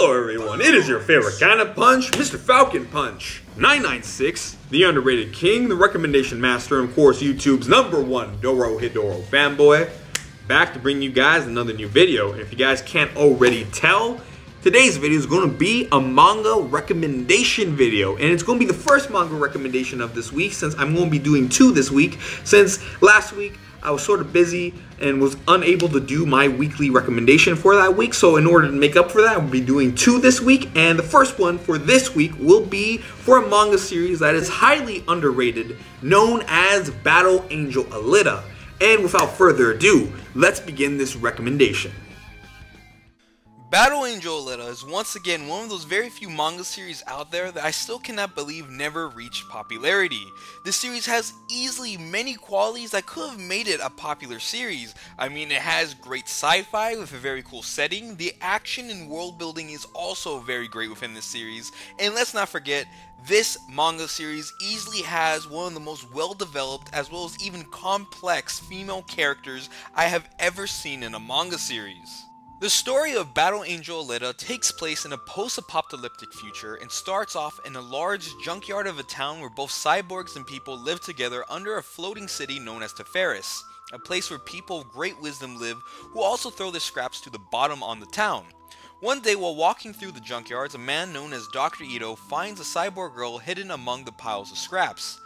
Hello everyone, it is your favorite kind of punch, Mr. Falcon Punch 996, the underrated king, the recommendation master, and of course YouTube's #1 Doro fanboy, back to bring you guys another new video. And if you guys can't already tell, today's video is going to be a manga recommendation video, and it's going to be the first manga recommendation of this week, since I'm going to be doing 2 this week, since last week I was sort of busy and was unable to do my weekly recommendation for that week. So in order to make up for that, I'll be doing 2 this week. And the first one for this week will be for a manga series that is highly underrated, known as Battle Angel Alita. And without further ado, let's begin this recommendation. Battle Angel Alita is once again one of those very few manga series out there that I still cannot believe never reached popularity. This series has easily many qualities that could have made it a popular series. I mean, it has great sci-fi with a very cool setting, the action and world building is also very great within this series, and let's not forget, this manga series easily has one of the most well-developed as well as even complex female characters I have ever seen in a manga series. The story of Battle Angel Alita takes place in a post-apocalyptic future and starts off in a large junkyard of a town where both cyborgs and people live together under a floating city known as Teferis, a place where people of great wisdom live who also throw their scraps to the bottom on the town. One day while walking through the junkyards, a man known as Dr. Ito finds a cyborg girl hidden among the piles of scraps.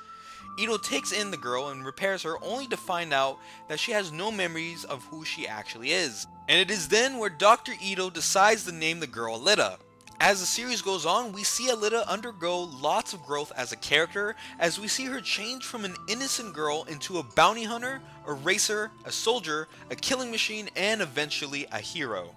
Ito takes in the girl and repairs her only to find out that she has no memories of who she actually is. And it is then where Dr. Ito decides to name the girl Alita. As the series goes on, we see Alita undergo lots of growth as a character, as we see her change from an innocent girl into a bounty hunter, a racer, a soldier, a killing machine, and eventually a hero.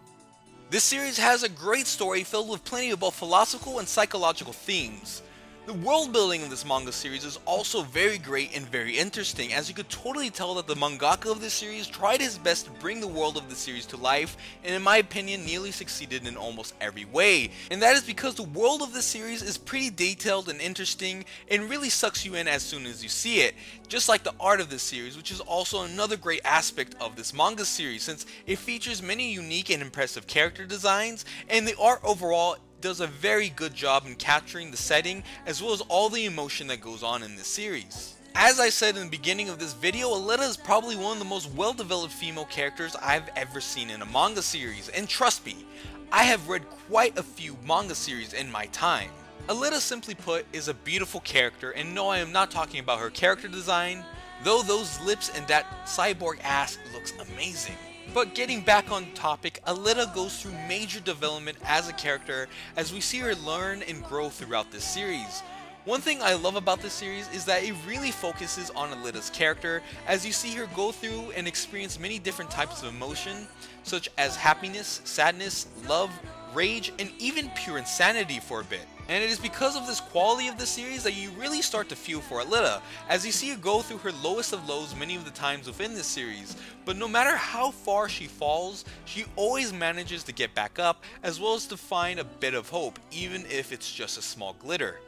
This series has a great story filled with plenty of both philosophical and psychological themes. The world building of this manga series is also very great and very interesting, as you could totally tell that the mangaka of this series tried his best to bring the world of the series to life, and in my opinion nearly succeeded in almost every way. And that is because the world of this series is pretty detailed and interesting and really sucks you in as soon as you see it, just like the art of this series, which is also another great aspect of this manga series, since it features many unique and impressive character designs, and the art overall does a very good job in capturing the setting as well as all the emotion that goes on in this series. As I said in the beginning of this video, Alita is probably one of the most well-developed female characters I've ever seen in a manga series, and trust me, I have read quite a few manga series in my time. Alita, simply put, is a beautiful character, and no, I am not talking about her character design, though those lips and that cyborg ass looks amazing. But getting back on topic, Alita goes through major development as a character as we see her learn and grow throughout this series. One thing I love about this series is that it really focuses on Alita's character, as you see her go through and experience many different types of emotion, such as happiness, sadness, love, rage, and even pure insanity for a bit. And it is because of this quality of the series that you really start to feel for Alita, as you see her go through her lowest of lows many of the times within this series. But no matter how far she falls, she always manages to get back up, as well as to find a bit of hope, even if it's just a small glitter.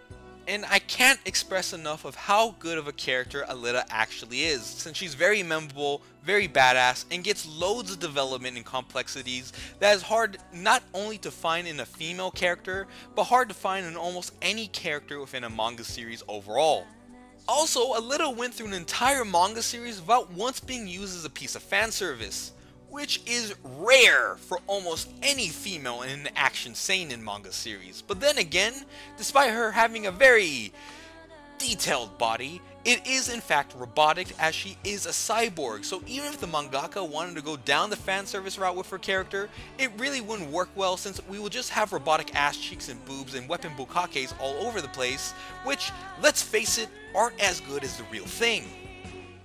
And I can't express enough of how good of a character Alita actually is, since she's very memorable, very badass, and gets loads of development and complexities that is hard not only to find in a female character, but hard to find in almost any character within a manga series overall. Also, Alita went through an entire manga series without once being used as a piece of fan service, which is rare for almost any female in an action seinen manga series. But then again, despite her having a very detailed body, it is in fact robotic, as she is a cyborg, so even if the mangaka wanted to go down the fan service route with her character, it really wouldn't work well, since we will just have robotic ass cheeks and boobs and weapon bukakes all over the place, which, let's face it, aren't as good as the real thing.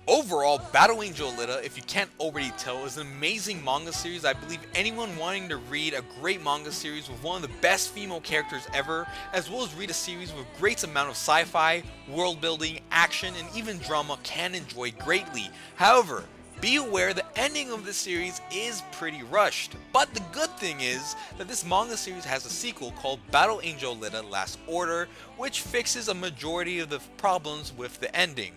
Overall, Battle Angel Alita, if you can't already tell, is an amazing manga series. I believe anyone wanting to read a great manga series with one of the best female characters ever, as well as read a series with a great amount of sci-fi, world building, action, and even drama can enjoy greatly. However, be aware the ending of this series is pretty rushed. But the good thing is that this manga series has a sequel called Battle Angel Alita Last Order, which fixes a majority of the problems with the ending.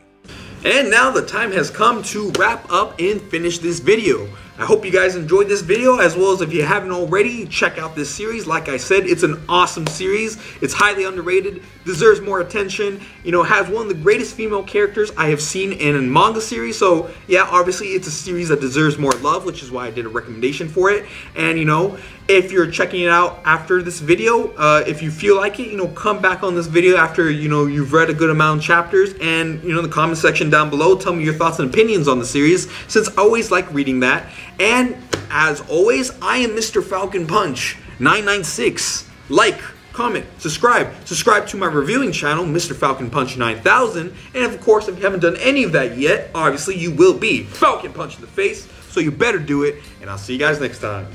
And now the time has come to wrap up and finish this video. I hope you guys enjoyed this video, as well as if you haven't already, check out this series. Like I said, it's an awesome series. It's highly underrated, deserves more attention. You know, has one of the greatest female characters I have seen in a manga series. So yeah, obviously it's a series that deserves more love, which is why I did a recommendation for it. And you know, if you're checking it out after this video, if you feel like it, you know, come back on this video after, you know, you've read a good amount of chapters, and you know, in the comment section down below, tell me your thoughts and opinions on the series, since I always like reading that. And as always, I am Mr. Falcon Punch 996. Like, comment, subscribe to my reviewing channel, Mr. Falcon Punch 9000. And of course, if you haven't done any of that yet, obviously you will be Falcon Punch in the face, so you better do it. And I'll see you guys next time.